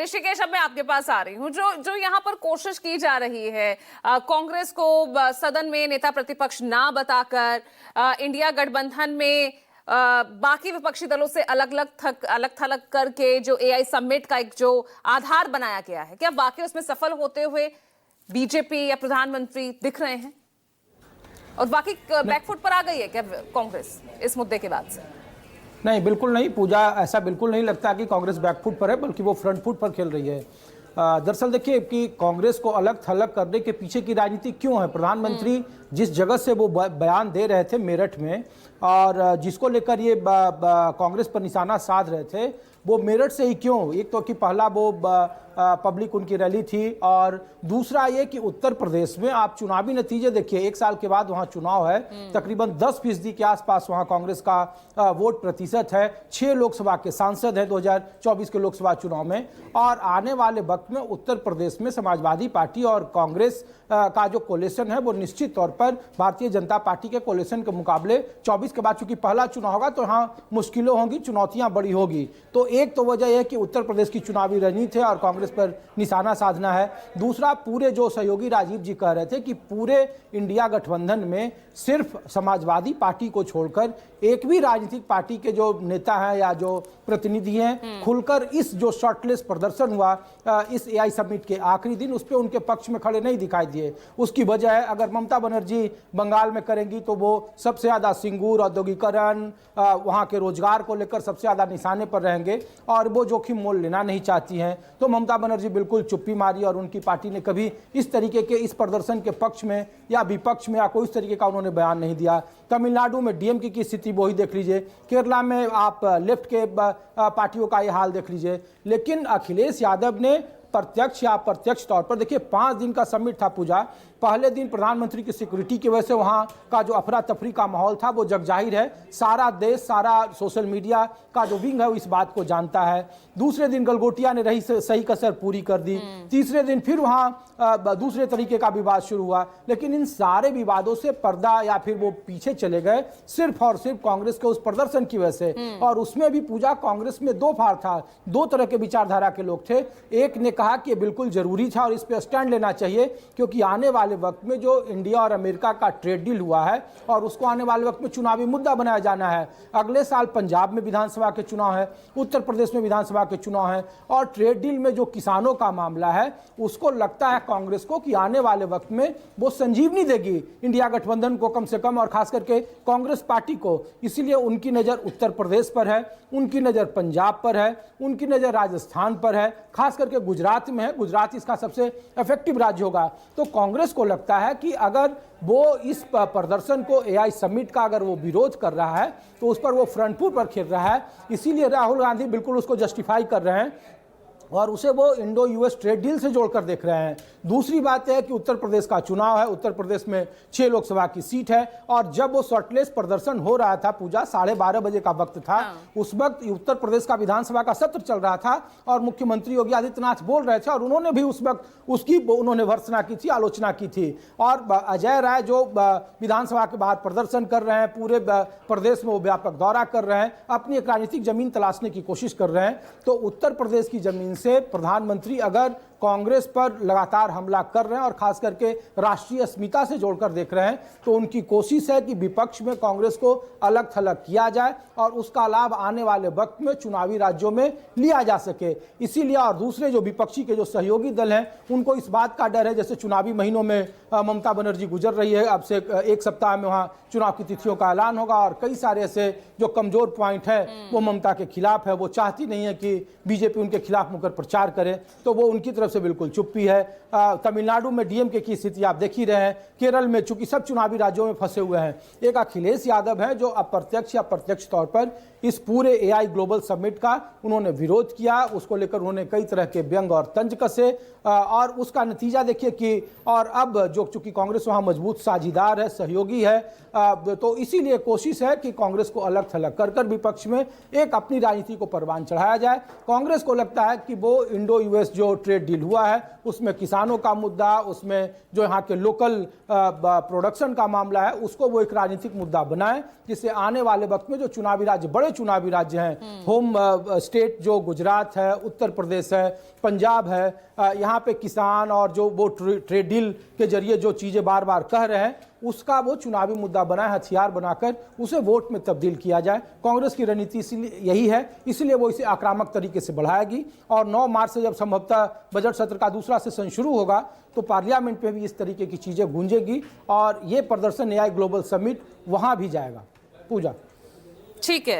ऋषिकेश, अब मैं आपके पास आ रही हूँ। जो यहाँ पर कोशिश की जा रही है कांग्रेस को सदन में नेता प्रतिपक्ष ना बताकर इंडिया गठबंधन में बाकी विपक्षी दलों से अलग थलग करके जो एआई समिट का एक जो आधार बनाया गया है, क्या वाकई उसमें सफल होते हुए बीजेपी या प्रधानमंत्री दिख रहे हैं? और वाकई बैकफुट पर आ गई है क्या कांग्रेस इस मुद्दे के बाद से? नहीं, बिल्कुल नहीं पूजा, ऐसा बिल्कुल नहीं लगता कि कांग्रेस बैकफुट पर है, बल्कि वो फ्रंट फुट पर खेल रही है। दरअसल देखिए कि कांग्रेस को अलग थलग करने के पीछे की राजनीति क्यों है। प्रधानमंत्री जिस जगह से वो बयान दे रहे थे मेरठ में, और जिसको लेकर ये कांग्रेस पर निशाना साध रहे थे, वो मेरठ से ही क्यों? एक तो कि पहला वो पब्लिक उनकी रैली थी, और दूसरा ये कि उत्तर प्रदेश में आप चुनावी नतीजे देखिए, एक साल के बाद वहां चुनाव है, तकरीबन 10% के आसपास वहां कांग्रेस का वोट प्रतिशत है। 6 लोकसभा के सांसद हैं 2024 के लोकसभा चुनाव में, और आने वाले वक्त में उत्तर प्रदेश में समाजवादी पार्टी और कांग्रेस का जो कोलिशन है वो निश्चित तौर पर भारतीय जनता पार्टी के कोलिशन के मुकाबले 24 के बाद, चूंकि पहला चुनाव होगा तो यहाँ मुश्किलें होंगी, चुनौतियां बड़ी होगी। तो एक तो वजह यह कि उत्तर प्रदेश की चुनावी रणनीति है और कांग्रेस पर निशाना साधना है। दूसरा, पूरे जो सहयोगी राजीव जी कह रहे थे कि पूरे इंडिया गठबंधन में सिर्फ समाजवादी पार्टी को छोड़कर एक भी राजनीतिक पार्टी के जो नेता हैं या जो प्रतिनिधि हैं खुलकर इस जो शॉर्टलिस्ट प्रदर्शन हुआ इस एआई समिट के आखिरी दिन, उस पर उनके पक्ष में खड़े नहीं दिखाई दिए। उसकी वजह है, अगर ममता बनर्जी बंगाल में करेंगी तो वो सबसे ज्यादा सिंगूर, औद्योगिकरण, वहां के रोजगार को लेकर सबसे ज्यादा निशाने पर रहेंगे, और वो जोखिम मोल लेना नहीं चाहती हैं। तो ममता बनर्जी बिल्कुल चुप्पी मारी, और उनकी पार्टी ने कभी इस तरीके के इस प्रदर्शन के पक्ष में या विपक्ष में या कोई इस तरीके का उन्होंने बयान नहीं दिया। तमिलनाडु में डीएमके की स्थिति वही देख लीजिए, केरला में आप लेफ्ट के पार्टियों का ये हाल देख लीजिए। लेकिन अखिलेश यादव ने प्रत्यक्ष या अप्रत्यक्ष तौर पर, देखिए 5 दिन का समिट था पूजा, पहले दिन प्रधानमंत्री की सिक्योरिटी की वजह से वहां का जो अफरा तफरी का माहौल था वो जगजाहिर है, सारा देश, सारा सोशल मीडिया का जो विंग है वो इस बात को जानता है। दूसरे दिन गलगोटिया ने रही सही कसर पूरी कर दी। तीसरे दिन फिर वहां दूसरे तरीके का विवाद शुरू हुआ, लेकिन इन सारे विवादों से पर्दा या फिर वो पीछे चले गए सिर्फ और सिर्फ कांग्रेस के उस प्रदर्शन की वजह से। और उसमें भी पूजा, कांग्रेस में 2 फाड़ था, 2 तरह के विचारधारा के लोग थे। एक ने कहा कि बिल्कुल जरूरी था और इस पर स्टैंड लेना चाहिए, क्योंकि आने वाले वक्त में जो इंडिया और अमेरिका का ट्रेड डील हुआ है और उसको आने वाले वक्त में चुनावी मुद्दा बनाया जाना है। अगले साल पंजाब में विधानसभा के चुनाव है, उत्तर प्रदेश में विधानसभा के चुनाव है, और ट्रेड डील में जो किसानों का मामला है उसको लगता है कांग्रेस को कि आने वाले वक्त में वो संजीवनी देगी इंडिया गठबंधन को, कम से कम, और खास करके कांग्रेस पार्टी को। इसीलिए उनकी नजर उत्तर प्रदेश पर है, उनकी नजर पंजाब पर है, उनकी नजर राजस्थान पर है, खास करके गुजरात में है। गुजरात इसका सबसे इफेक्टिव राज्य होगा। तो कांग्रेस को लगता है कि अगर वो इस प्रदर्शन को, एआई समिट का अगर वो विरोध कर रहा है तो उस पर वो फ्रंट फुट पर खेल रहा है। इसीलिए राहुल गांधी बिल्कुल उसको जस्टिफाई कर रहे हैं और उसे वो इंडो यूएस ट्रेड डील से जोड़कर देख रहे हैं। दूसरी बात है कि उत्तर प्रदेश का चुनाव है, उत्तर प्रदेश में 6 लोकसभा की सीट है, और जब वो शॉर्टलिस्ट प्रदर्शन हो रहा था पूजा, 12:30 बजे का वक्त था, उस वक्त उत्तर प्रदेश का विधानसभा का सत्र चल रहा था और मुख्यमंत्री योगी आदित्यनाथ बोल रहे थे, और उन्होंने भी उस वक्त उसकी उन्होंने भर्त्सना की थी, आलोचना की थी। और अजय राय जो विधानसभा के बाहर प्रदर्शन कर रहे हैं, पूरे प्रदेश में वो व्यापक दौरा कर रहे हैं, अपनी एक राजनीतिक जमीन तलाशने की कोशिश कर रहे हैं। तो उत्तर प्रदेश की जमीन से प्रधानमंत्री अगर कांग्रेस पर लगातार हमला कर रहे हैं और खास करके राष्ट्रीय अस्मिता से जोड़कर देख रहे हैं, तो उनकी कोशिश है कि विपक्ष में कांग्रेस को अलग थलग किया जाए और उसका लाभ आने वाले वक्त में चुनावी राज्यों में लिया जा सके। इसीलिए, और दूसरे जो विपक्षी के जो सहयोगी दल हैं उनको इस बात का डर है, जैसे चुनावी महीनों में ममता बनर्जी गुजर रही है, अब से 1 सप्ताह में वहां चुनाव की तिथियों का ऐलान होगा, और कई सारे ऐसे जो कमजोर पॉइंट है वो ममता के खिलाफ है, वो चाहती नहीं है कि बीजेपी उनके खिलाफ मुकर प्रचार करे, तो वो उनकी तरफ से बिल्कुल चुप्पी है। तमिलनाडु में डीएमके की स्थिति आप देख ही रहे हैं, केरल में, चूंकि सब चुनावी राज्यों में फंसे हुए हैं। एक अखिलेश यादव है जो अप्रत्यक्ष या प्रत्यक्ष तौर पर इस पूरे एआई ग्लोबल समिट का उन्होंने विरोध किया, उसको लेकर उन्होंने कई तरह के व्यंग और तंज कसे, और उसका नतीजा देखिए कि, और अब जो चूंकि कांग्रेस वहां मजबूत साझीदार है, सहयोगी है, तो इसीलिए कोशिश है कि कांग्रेस को अलग थलग कर विपक्ष में एक अपनी राजनीति को परवान चढ़ाया जाए। कांग्रेस को लगता है कि वो इंडो यूएस जो ट्रेड डील हुआ है उसमें किसानों का मुद्दा, उसमें जो यहाँ के लोकल प्रोडक्शन का मामला है, उसको वो एक राजनीतिक मुद्दा बनाए, जिससे आने वाले वक्त में जो चुनावी राज्य बड़े बड़े चुनावी राज्य हैं, होम स्टेट जो गुजरात है, उत्तर प्रदेश है, पंजाब है, यहाँ पे किसान और जो वो ट्रेड डील के जरिए जो चीजें बार बार कह रहे हैं उसका वो चुनावी मुद्दा बनाए, हथियार बनाकर उसे वोट में तब्दील किया जाए। कांग्रेस की रणनीति इसलिए यही है, इसलिए वो इसे आक्रामक तरीके से बढ़ाएगी और 9 मार्च से जब संभवतः बजट सत्र का दूसरा सेशन शुरू होगा तो पार्लियामेंट में भी इस तरीके की चीजें गूंजेगी और ये प्रदर्शन न्याय ग्लोबल समिट वहां भी जाएगा। पूजा, ठीक है।